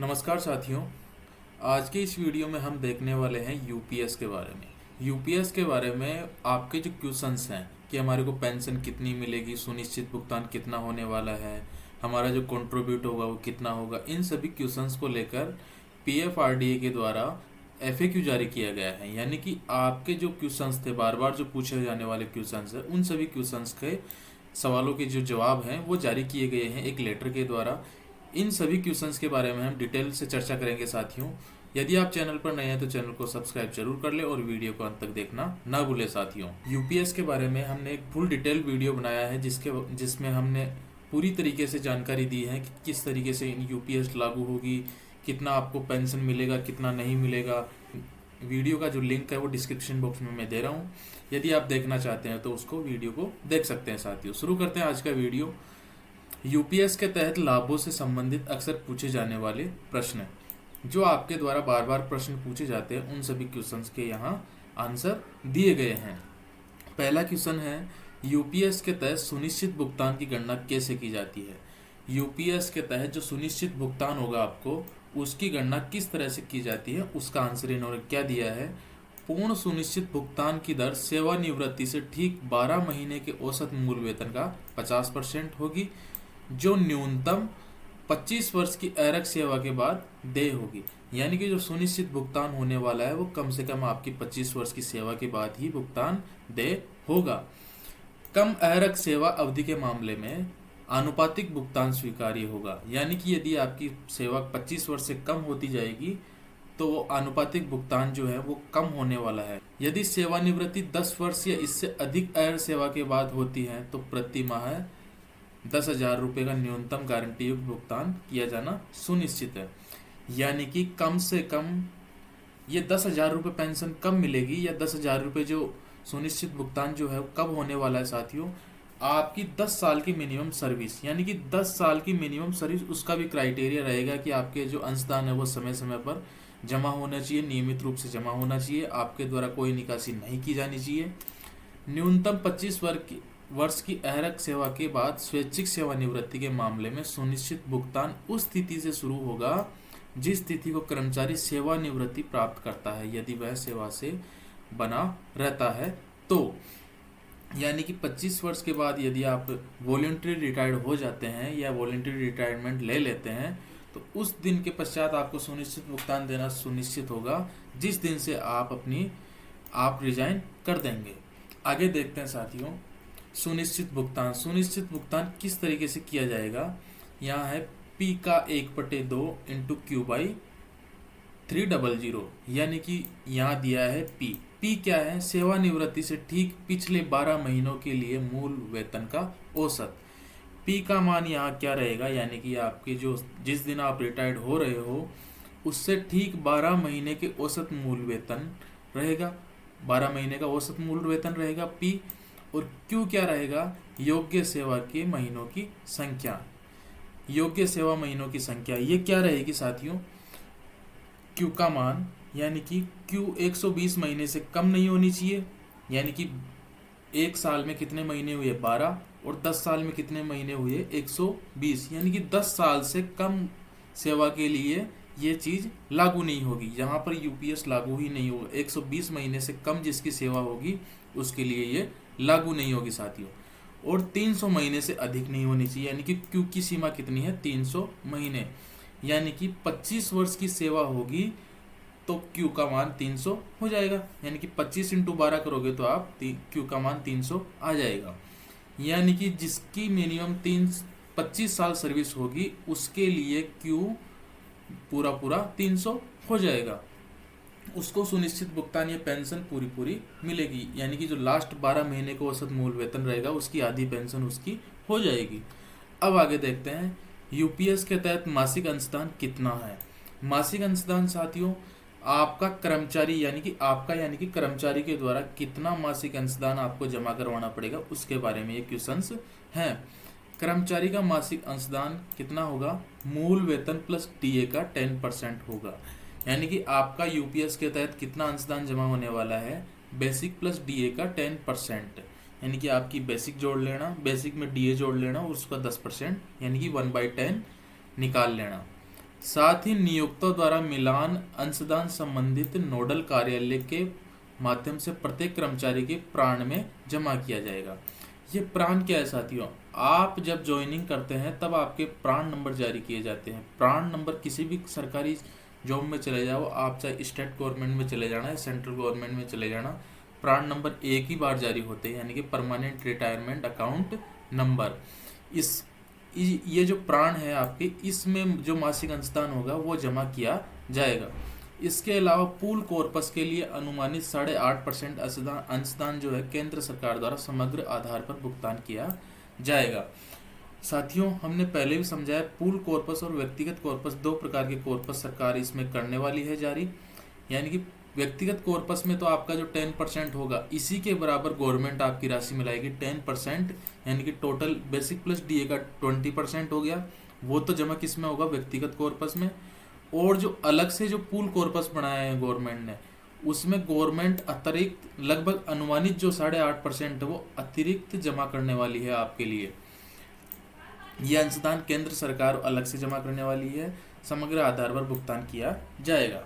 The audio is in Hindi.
नमस्कार साथियों। आज के इस वीडियो में हम देखने वाले हैं यूपीएस के बारे में। यूपीएस के बारे में आपके जो क्वेश्चंस हैं कि हमारे को पेंशन कितनी मिलेगी, सुनिश्चित भुगतान कितना होने वाला है, हमारा जो कंट्रीब्यूट होगा वो कितना होगा, इन सभी क्वेश्चंस को लेकर पीएफआरडीए के द्वारा एफएक्यू जारी किया गया है। यानी कि आपके जो क्वेश्चंस थे, बार बार जो पूछे जाने वाले क्वेश्चंस हैं, उन सभी क्वेश्चंस के सवालों के जो जवाब हैं वो जारी किए गए हैं एक लेटर के द्वारा। इन सभी क्वेश्चंस के बारे में हम डिटेल से चर्चा करेंगे साथियों। यदि आप चैनल पर नए हैं तो चैनल को सब्सक्राइब जरूर कर ले और वीडियो को अंत तक देखना ना भूले साथियों। यूपीएस के बारे में हमने एक फुल डिटेल वीडियो बनाया है जिसमें हमने पूरी तरीके से जानकारी दी है कि किस तरीके से यूपीएस लागू होगी, कितना आपको पेंशन मिलेगा, कितना नहीं मिलेगा। वीडियो का जो लिंक है वो डिस्क्रिप्शन बॉक्स में मैं दे रहा हूँ। यदि आप देखना चाहते हैं तो उसको वीडियो को देख सकते हैं साथियों। शुरू करते हैं आज का वीडियो। यूपीएस के तहत लाभों से संबंधित अक्सर पूछे जाने वाले प्रश्न, जो आपके द्वारा बार बार प्रश्न पूछे जाते हैं, उन सभी क्वेश्चंस के यहाँ आंसर दिए गए हैं। पहला क्वेश्चन है, यूपीएस के तहत सुनिश्चित भुगतान की गणना कैसे की जाती है। यूपीएस के तहत जो सुनिश्चित भुगतान होगा आपको, उसकी गणना किस तरह से की जाती है, उसका आंसर इन्होंने क्या दिया है। पूर्ण सुनिश्चित भुगतान की दर सेवानिवृत्ति से ठीक 12 महीने के औसत मूल वेतन का 50% होगी, जो न्यूनतम 25 वर्ष की अरक सेवा के बाद देय होगी। यानी कि जो सुनिश्चित भुगतान होने वाला है वो कम से कम आपकी 25 वर्ष की सेवा के बाद ही भुगतान देय होगा। कम अरक सेवा अवधि के मामले में आनुपातिक भुगतान स्वीकार्य होगा। यानी कि यदि आपकी सेवा 25 वर्ष से कम होती जाएगी तो वो आनुपातिक भुगतान जो है वो कम होने वाला है। यदि सेवानिवृत्ति 10 वर्ष या इससे अधिक अर सेवा के बाद होती है तो प्रति माह 10,000 रुपये का न्यूनतम गारंटी युक्त भुगतान किया जाना सुनिश्चित है। यानी कि कम से कम ये 10,000 रुपये पेंशन कब मिलेगी, या 10,000 रुपये जो सुनिश्चित भुगतान जो है कब होने वाला है साथियों। आपकी 10 साल की मिनिमम सर्विस, यानी कि 10 साल की मिनिमम सर्विस, उसका भी क्राइटेरिया रहेगा कि आपके जो अंशदान है वो समय समय पर जमा होना चाहिए, नियमित रूप से जमा होना चाहिए, आपके द्वारा कोई निकासी नहीं की जानी चाहिए। न्यूनतम 25 वर्ष की अहरक सेवा के बाद स्वैच्छिक सेवानिवृत्ति के मामले में सुनिश्चित भुगतान उस स्थिति से शुरू होगा जिस तिथि को कर्मचारी सेवानिवृत्ति प्राप्त करता है, यदि वह सेवा से बना रहता है तो। यानी कि 25 वर्ष के बाद यदि आप वॉलंटरी रिटायर्ड हो जाते हैं या वॉलंटरी रिटायरमेंट ले लेते हैं तो उस दिन के पश्चात आपको सुनिश्चित भुगतान देना सुनिश्चित होगा, जिस दिन से आप रिजाइन कर देंगे। आगे देखते हैं साथियों, सुनिश्चित भुगतान किस तरीके से किया जाएगा। यहाँ है P का 1/2 इंटू Q/300, यानी कि यहाँ दिया है P क्या है, सेवानिवृत्ति से ठीक पिछले 12 महीनों के लिए मूल वेतन का औसत। P का मान यहाँ क्या रहेगा, यानी कि आपके जिस दिन आप रिटायर्ड हो रहे हो उससे ठीक 12 महीने के औसत मूल वेतन रहेगा, 12 महीने का औसत मूल वेतन रहेगा P। और Q क्या रहेगा, योग्य सेवा के महीनों की संख्या। योग्य सेवा महीनों की संख्या ये क्या रहेगी साथियों, Q का मान, यानी कि Q 120 महीने से कम नहीं होनी चाहिए। यानी कि एक साल में कितने महीने हुए 12, और 10 साल में कितने महीने हुए 120, यानी कि 10 साल से कम सेवा के लिए ये चीज़ लागू नहीं होगी। यहाँ पर यूपीएस लागू ही नहीं होगा। 120 महीने से कम जिसकी सेवा होगी उसके लिए ये लागू नहीं होगी साथियों। और 300 महीने से अधिक नहीं होनी चाहिए। यानी कि क्यू की सीमा कितनी है, 300 महीने। यानी कि 25 वर्ष की सेवा होगी तो क्यू का मान 300 हो जाएगा। यानी कि 25 × 12 करोगे तो आप क्यू का मान 300 आ जाएगा। यानी कि जिसकी मिनिमम 25 साल सर्विस होगी उसके लिए क्यू पूरा 300 हो जाएगा। उसको सुनिश्चित भुगतान या पेंशन पूरी मिलेगी। यानी कि जो लास्ट 12 महीने को औसत मूल वेतन रहेगा उसकी आधी पेंशन उसकी हो जाएगी। अब आगे देखते हैं, यूपीएस के तहत मासिक अंशदान कितना है। मासिक अंशदान साथियों, आपका कर्मचारी यानी कि कर्मचारी के द्वारा कितना मासिक अंशदान आपको जमा करवाना पड़ेगा उसके बारे में ये क्वेश्चंस हैं। कर्मचारी का मासिक अंशदान कितना होगा, मूल वेतन प्लस डीए का 10% होगा। यानी कि आपका यूपीएस के तहत कितना अंशदान जमा होने वाला है, बेसिक प्लस डीए का 10%। यानी कि आपकी बेसिक जोड़ लेना, बेसिक में डीए जोड़ लेना और उसका 10% यानी कि 1/10 निकाल लेना। साथ ही नियोक्ता द्वारा मिलान अंशदान संबंधित नोडल कार्यालय के माध्यम से प्रत्येक कर्मचारी के प्राण में जमा किया जाएगा। ये प्राण क्या है साथियों? आप जब ज्वाइनिंग करते हैं तब आपके प्राण नंबर जारी किए जाते हैं। प्राण नंबर किसी भी सरकारी जॉब में चले जाओ, आप चाहे स्टेट गवर्नमेंट में चले जाना या सेंट्रल गवर्नमेंट में चले जाना, प्राण नंबर एक ही बार जारी होते हैं, यानी कि परमानेंट रिटायरमेंट अकाउंट नंबर। इस ये जो प्राण है आपके, इसमें जो मासिक अंशदान होगा वो जमा किया जाएगा। इसके अलावा पूल कॉर्पस के लिए अनुमानित 8.5% अंशदान जो है केंद्र सरकार द्वारा समग्र आधार पर भुगतान किया जाएगा। साथियों, हमने पहले भी समझाया, पूल कॉर्पस और व्यक्तिगत कॉर्पस, दो प्रकार के कॉर्पस सरकार इसमें करने वाली है जारी। यानी कि व्यक्तिगत कॉर्पस में तो आपका जो 10% होगा, इसी के बराबर गवर्नमेंट आपकी राशि मिलाएगी 10%, यानी कि टोटल बेसिक प्लस डीए का 20% हो गया। वो तो जमा किस में होगा? व्यक्तिगत कॉर्पस में। और जो अलग से जो पूल कॉर्पस बनाया है गवर्नमेंट ने, उसमें गवर्नमेंट अतिरिक्त लगभग अनुमानित जो 8.5% है वो अतिरिक्त जमा करने वाली है आपके लिए। ये अंशदान केंद्र सरकार अलग से जमा करने वाली है, समग्र आधार पर भुगतान किया जाएगा।